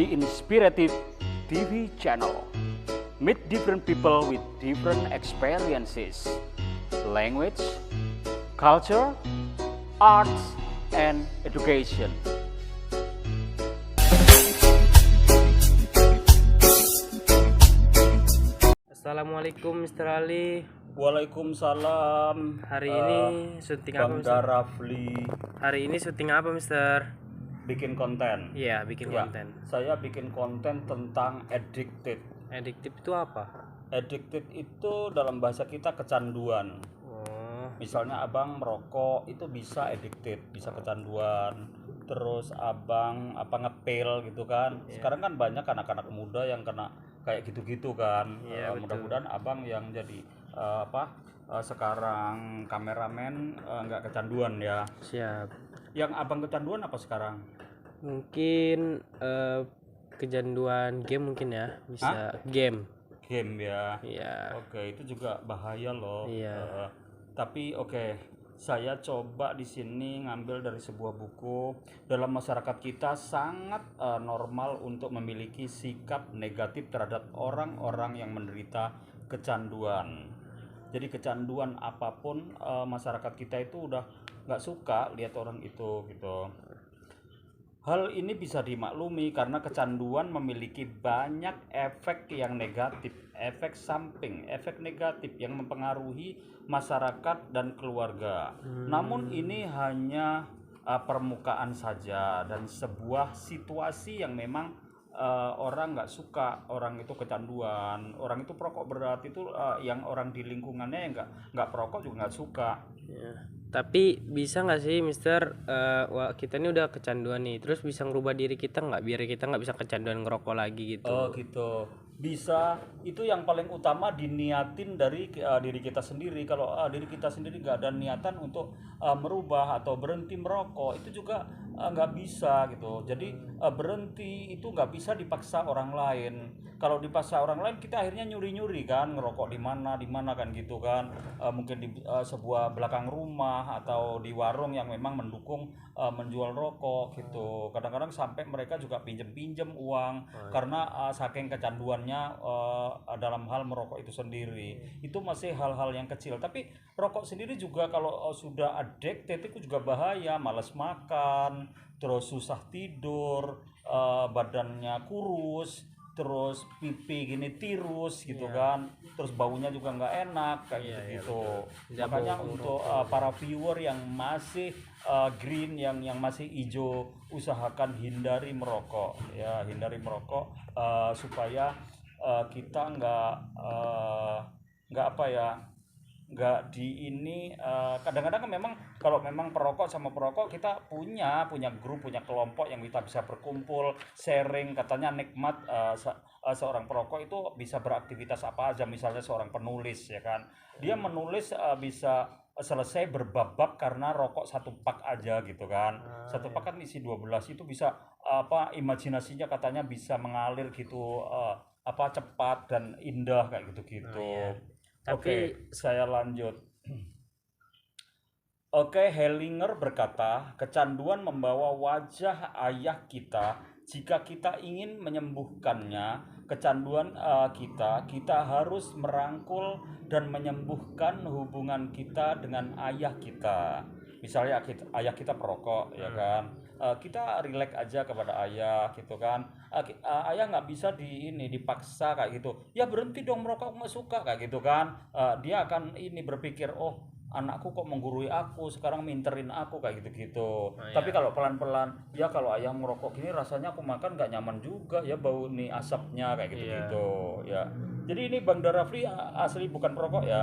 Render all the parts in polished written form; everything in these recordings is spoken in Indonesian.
the Inspirative TV channel. Meet different people with different experiences, language, culture, arts, and education. Assalamualaikum Mr. Ali. Waalaikumsalam. Hari ini syuting apa, Bang Mr.? Rafli Hari ini syuting apa, Mister? bikin konten. Iya, bikin Ya, konten. saya bikin konten tentang addicted. Addictive itu apa? Addicted itu dalam bahasa kita kecanduan. Oh, Misalnya abang merokok itu bisa addicted, bisa kecanduan. Terus abang ngepil gitu kan. Sekarang kan banyak anak-anak muda yang kena kayak gitu-gitu kan. Iya, betul. Mudah-mudahan abang yang jadi sekarang kameramen nggak kecanduan ya. siap. Yang abang kecanduan apa sekarang? Mungkin kecanduan game mungkin ya, bisa game. Game ya. Iya. Oke, itu juga bahaya loh. Iya. Tapi oke, saya coba di sini ngambil dari sebuah buku. Dalam masyarakat kita sangat normal untuk memiliki sikap negatif terhadap orang-orang yang menderita kecanduan. Jadi kecanduan apapun masyarakat kita itu udah nggak suka lihat orang itu gitu. Hal ini bisa dimaklumi karena kecanduan memiliki banyak efek yang negatif, efek samping, efek negatif yang mempengaruhi masyarakat dan keluarga. Namun ini hanya permukaan saja dan sebuah situasi yang memang orang nggak suka, orang itu kecanduan, orang itu perokok berat itu yang orang di lingkungannya yang nggak perokok juga nggak suka. Ya. Tapi bisa nggak sih, Mister? Wah, kita ini udah kecanduan nih, terus bisa ngerubah diri kita nggak biar kita nggak bisa kecanduan ngerokok lagi gitu? Oh gitu, bisa. Itu yang paling utama diniatin dari diri kita sendiri. Kalau diri kita sendiri nggak ada niatan untuk merubah atau berhenti merokok, itu juga nggak bisa gitu. Jadi berhenti itu nggak bisa dipaksa orang lain. Kalau dipaksa orang lain kita akhirnya nyuri-nyuri kan, ngerokok di mana kan gitu kan. Mungkin di sebuah belakang rumah atau di warung yang memang mendukung menjual rokok gitu. Kadang-kadang sampai mereka juga pinjem-pinjem uang karena saking kecanduannya dalam hal merokok itu sendiri. Itu masih hal-hal yang kecil. Tapi rokok sendiri juga kalau sudah addicted itu juga bahaya, malas makan, terus susah tidur, badannya kurus, terus pipi gini tirus gitu kan, terus baunya juga nggak enak kayak gitu. Makanya untuk para viewer yang masih green, yang masih hijau, usahakan hindari merokok ya, hindari merokok supaya kita nggak apa ya, nggak di ini kadang-kadang kan memang kalau memang perokok sama perokok kita punya grup, punya kelompok yang kita bisa berkumpul sharing, katanya nikmat seorang perokok itu bisa beraktivitas apa aja. Misalnya seorang penulis ya kan, dia menulis bisa selesai berbab-bab karena rokok satu pak aja gitu kan. Satu pak kan isi 12, itu bisa imajinasinya katanya bisa mengalir gitu cepat dan indah kayak gitu-gitu. Oke, saya lanjut. Oke, Hellinger berkata, kecanduan membawa wajah ayah kita. Jika kita ingin menyembuhkannya, kecanduan kita harus merangkul dan menyembuhkan hubungan kita dengan ayah kita. Misalnya ayah kita perokok, ya kan? Kita relax aja kepada ayah, gitu kan? Ayah nggak bisa dipaksa kayak gitu. Ya berhenti dong merokok, nggak suka kayak gitu kan? Dia akan berpikir, oh anakku kok menggurui aku, sekarang minterin aku kayak gitu-gitu. Tapi kalau pelan-pelan, ya kalau ayah merokok gini rasanya aku makan nggak nyaman juga ya, bau nih asapnya kayak gitu-gitu ya. Jadi ini Bang Darafli asli bukan perokok ya?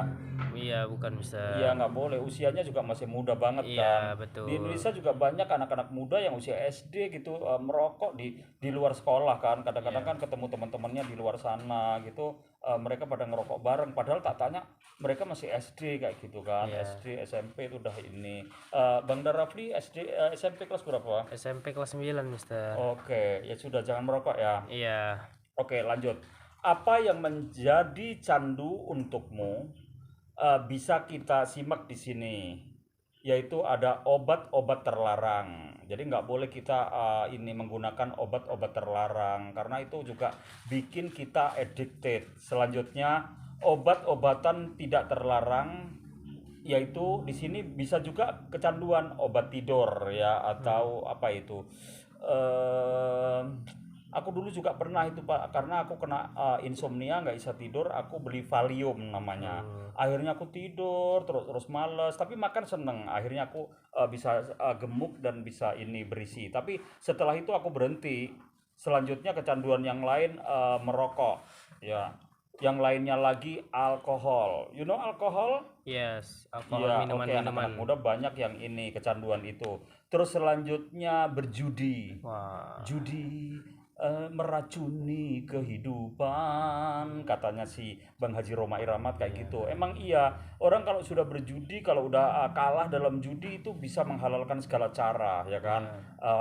Iya, bukan, Mister. Iya nggak boleh, usianya juga masih muda banget Iya, kan. betul. Di Indonesia juga banyak anak-anak muda yang usia SD gitu merokok di luar sekolah kan. Kadang-kadang kan ketemu teman-temannya di luar sana gitu, mereka pada ngerokok bareng. Padahal tak tanya mereka masih SD kayak gitu kan. SD, SMP itu udah ini. Bang Darafli SD, SMP kelas berapa? SMP kelas 9, Mister. Oke, ya sudah, jangan merokok ya. Iya. Oke, lanjut. Apa yang menjadi candu untukmu? Bisa kita simak di sini. yaitu ada obat-obat terlarang. Jadi nggak boleh kita ini menggunakan obat-obat terlarang karena itu juga bikin kita addicted. Selanjutnya obat-obatan tidak terlarang yaitu di sini bisa juga kecanduan obat tidur ya atau apa itu. Eh, aku dulu juga pernah itu Pak karena aku kena insomnia nggak bisa tidur, aku beli Valium namanya. Akhirnya aku tidur terus terus males, tapi makan seneng. Akhirnya aku bisa gemuk dan bisa ini berisi. Tapi setelah itu aku berhenti. Selanjutnya kecanduan yang lain merokok ya. Yang lainnya lagi alkohol. You know alkohol? Yes, alkohol, Iya, oke minuman-minuman. anak-anak muda banyak yang ini kecanduan itu. Terus selanjutnya berjudi. Wah, Judi meracuni kehidupan katanya si Bang Haji Roma Iramat kayak gitu. Emang iya, orang kalau sudah berjudi kalau udah kalah dalam judi itu bisa menghalalkan segala cara ya kan.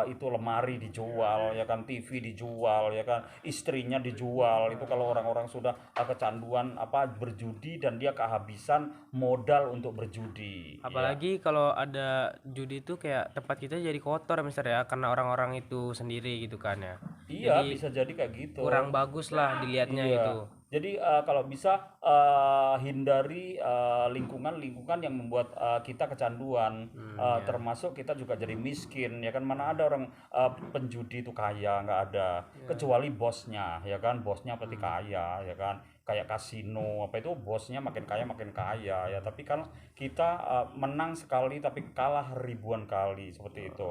Itu lemari dijual ya kan, TV dijual ya kan, istrinya dijual. Itu kalau orang-orang sudah kecanduan apa berjudi dan dia kehabisan modal untuk berjudi ya. apalagi kalau ada judi itu kayak tempat kita jadi kotor mister ya, karena orang-orang itu sendiri gitu kan ya. Iya, Jadi bisa jadi kayak gitu. kurang bagus lah dilihatnya Iya. itu. Jadi kalau bisa hindari lingkungan-lingkungan yang membuat kita kecanduan, Ya. termasuk kita juga jadi miskin, ya kan mana ada orang penjudi itu kaya, nggak ada, kecuali bosnya, ya kan bosnya pasti kaya, ya kan kayak kasino apa itu bosnya makin kaya ya, tapi kan kita menang sekali tapi kalah ribuan kali seperti itu.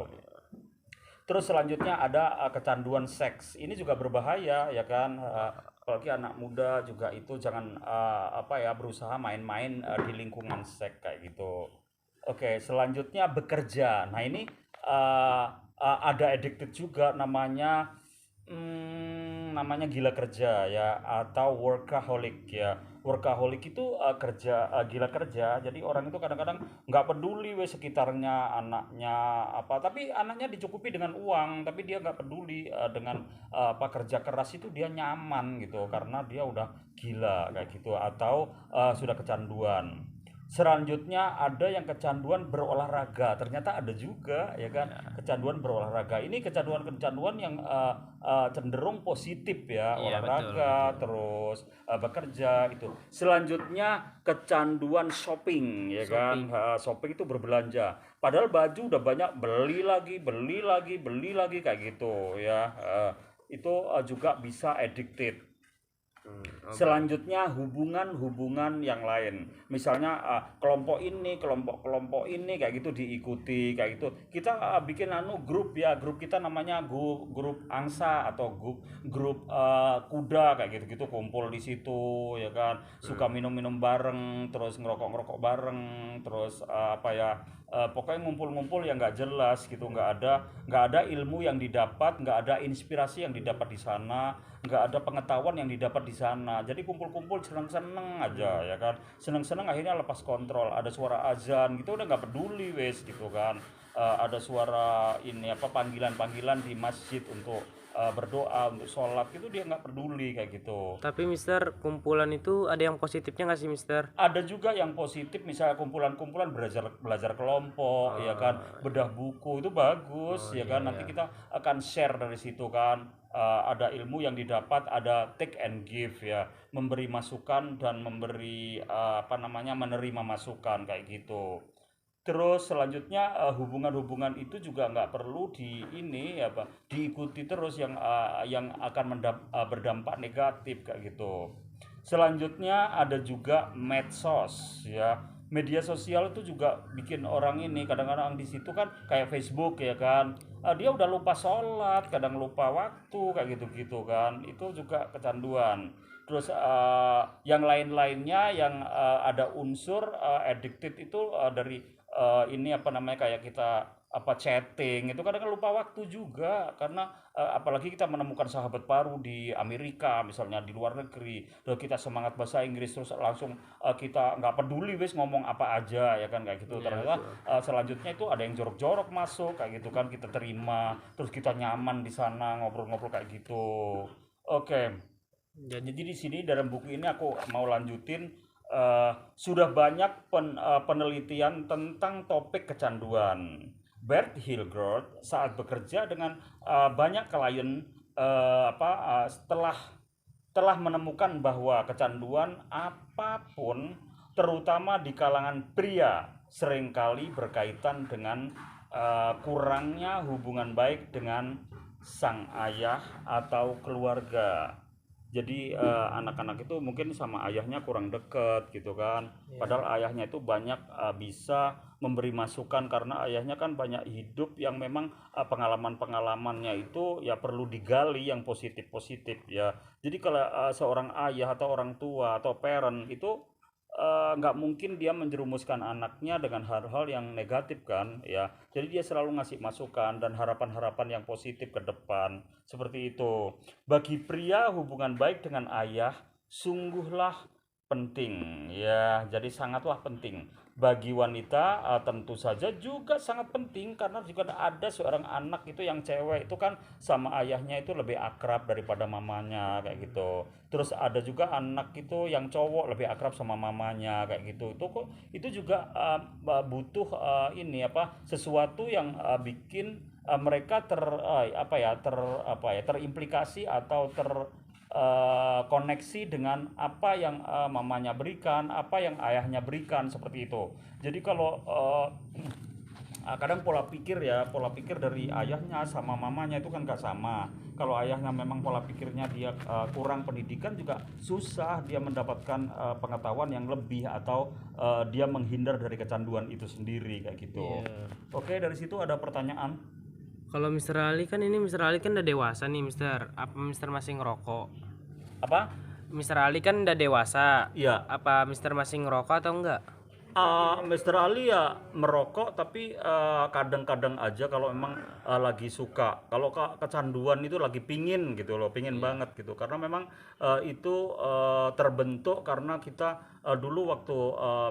Terus selanjutnya ada kecanduan seks. Ini juga berbahaya ya kan. Apalagi anak muda juga itu jangan apa ya berusaha main-main di lingkungan seks kayak gitu. Oke, selanjutnya bekerja. Nah, ini ada addicted juga namanya gila kerja ya atau workaholic ya. Workaholic itu kerja gila kerja. Jadi orang itu kadang-kadang nggak peduli wes sekitarnya anaknya apa, tapi anaknya dicukupi dengan uang, tapi dia nggak peduli dengan apa kerja keras itu dia nyaman gitu karena dia udah gila kayak gitu atau sudah kecanduan. Selanjutnya ada yang kecanduan berolahraga. Ternyata ada juga ya kan kecanduan berolahraga. Ini kecanduan-kecanduan yang cenderung positif ya, Iya, betul, olahraga, betul. terus bekerja itu. Selanjutnya kecanduan shopping ya kan. Shopping. Shopping itu berbelanja. Padahal baju udah banyak beli lagi, beli lagi, beli lagi kayak gitu ya. Itu juga bisa addicted. Oke. Selanjutnya hubungan-hubungan yang lain. Misalnya kelompok-kelompok ini kayak gitu diikuti kayak gitu. Kita bikin grup ya, grup kita namanya grup angsa atau grup kuda kayak gitu-gitu kumpul di situ ya kan. Suka minum-minum bareng, terus ngerokok-ngerokok bareng, terus apa ya pokoknya ngumpul-ngumpul yang nggak jelas gitu, nggak ada ilmu yang didapat, nggak ada inspirasi yang didapat di sana, nggak ada pengetahuan yang didapat di sana. Jadi kumpul-kumpul seneng-seneng aja ya kan, seneng-seneng akhirnya lepas kontrol, ada suara azan gitu udah nggak peduli wes gitu kan. Ada suara ini apa panggilan-panggilan di masjid untuk berdoa untuk sholat itu dia nggak peduli kayak gitu. Tapi mister, kumpulan itu ada yang positifnya nggak sih mister? Ada juga yang positif misalnya kumpulan-kumpulan belajar belajar kelompok ya kan, bedah buku itu bagus ya Iya, kan, nanti ya. kita akan share dari situ kan. Ada ilmu yang didapat, ada take and give ya, memberi masukan dan memberi apa namanya menerima masukan kayak gitu. Terus selanjutnya hubungan-hubungan itu juga nggak perlu di ini ya Pak, diikuti terus yang akan berdampak negatif kayak gitu. Selanjutnya ada juga medsos ya. Media sosial itu juga bikin orang ini kadang-kadang di situ kan kayak Facebook ya kan. Dia udah lupa sholat, kadang lupa waktu kayak gitu-gitu kan. Itu juga kecanduan. Terus yang lain-lainnya yang ada unsur addicted itu dari ini apa namanya kayak kita apa chatting itu kadang lupa waktu juga karena apalagi kita menemukan sahabat baru di Amerika misalnya di luar negeri, lalu kita semangat bahasa Inggris terus langsung kita nggak peduli wes ngomong apa aja ya kan kayak gitu, Iya, ternyata betul. selanjutnya itu ada yang jorok-jorok masuk kayak gitu kan, kita terima terus kita nyaman di sana ngobrol-ngobrol kayak gitu. Oke, Jadi jadi di sini dalam buku ini aku mau lanjutin sudah banyak penelitian tentang topik kecanduan. Bert Hilgert saat bekerja dengan banyak klien telah menemukan bahwa kecanduan apapun, terutama di kalangan pria, seringkali berkaitan dengan kurangnya hubungan baik dengan sang ayah atau keluarga. Jadi anak-anak itu mungkin sama ayahnya kurang deket gitu kan. Padahal ayahnya itu banyak bisa memberi masukan, karena ayahnya kan banyak hidup yang memang pengalaman-pengalamannya itu ya perlu digali yang positif-positif ya. Jadi kalau seorang ayah atau orang tua atau parent itu nggak mungkin dia menjerumuskan anaknya dengan hal-hal yang negatif kan ya. Jadi dia selalu ngasih masukan dan harapan-harapan yang positif ke depan seperti itu. Bagi pria, hubungan baik dengan ayah sungguhlah penting ya, jadi sangatlah penting. Bagi wanita tentu saja juga sangat penting, karena juga ada seorang anak itu yang cewek itu kan sama ayahnya itu lebih akrab daripada mamanya kayak gitu. Terus ada juga anak itu yang cowok lebih akrab sama mamanya kayak gitu. Itu kok itu juga butuh ini apa sesuatu yang bikin mereka terimplikasi atau koneksi dengan apa yang mamanya berikan, apa yang ayahnya berikan seperti itu. Jadi kalau kadang pola pikir dari ayahnya sama mamanya itu kan gak sama. Kalau ayahnya memang pola pikirnya dia kurang pendidikan, juga susah dia mendapatkan pengetahuan yang lebih, atau dia menghindar dari kecanduan itu sendiri kayak gitu. Oke, dari situ ada pertanyaan. Kalau Mr. Ali kan udah dewasa nih Mister. Apa Mister masih ngerokok? Apa? Mr. Ali kan udah dewasa. Iya. Apa Mister masih ngerokok atau enggak? Mr. Ali ya merokok, tapi kadang-kadang aja kalau memang lagi suka. Kalau kecanduan itu lagi pingin gitu loh, pingin banget gitu. Karena memang itu terbentuk karena kita dulu waktu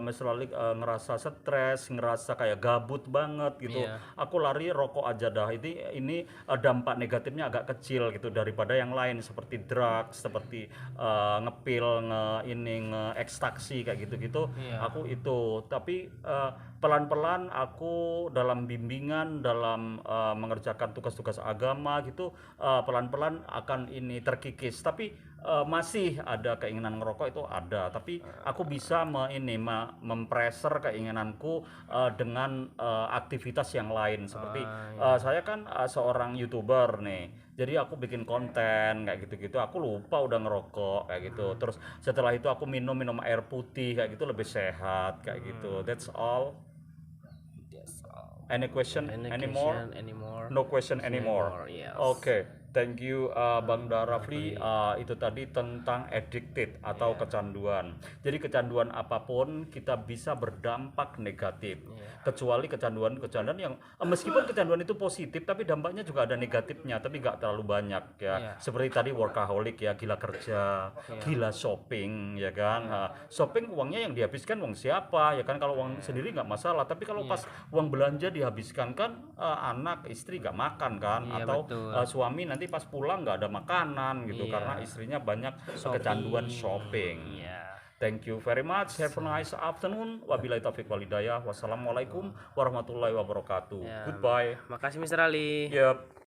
Mr. Ali ngerasa stres, ngerasa kayak gabut banget gitu. Aku lari rokok aja dah. Ini dampak negatifnya agak kecil gitu daripada yang lain seperti drugs, seperti ngepil, nge-ekstaksi kayak gitu-gitu. Aku itu, tapi pelan-pelan aku dalam bimbingan, dalam mengerjakan tugas-tugas agama gitu, pelan-pelan akan ini terkikis. Tapi masih ada keinginan ngerokok, itu ada, tapi aku bisa mempreser keinginanku dengan aktivitas yang lain seperti saya kan seorang YouTuber nih. Jadi aku bikin konten kayak gitu-gitu, aku lupa udah ngerokok kayak gitu. Terus setelah itu aku minum air putih kayak gitu, lebih sehat kayak gitu. That's all. Any question anymore? No question anymore. Yes. Oke, thank you Bang Darafli. Itu tadi tentang addicted atau kecanduan. Jadi kecanduan apapun kita bisa berdampak negatif. Kecuali kecanduan yang meskipun kecanduan itu positif, tapi dampaknya juga ada negatifnya, tapi nggak terlalu banyak ya. Seperti tadi workaholic ya, gila kerja, gila shopping ya kan. Shopping uangnya yang dihabiskan uang siapa ya kan? Kalau uang sendiri nggak masalah, tapi kalau pas uang belanja dihabiskan kan anak istri nggak makan kan, atau suami nanti pas pulang nggak ada makanan gitu karena istrinya banyak kecanduan shopping. Thank you very much. Have a nice afternoon. Wabillahi taufiq wal hidayah. Wassalamualaikum warahmatullahi wabarakatuh. Goodbye. Makasih Mr. Ali. Yep.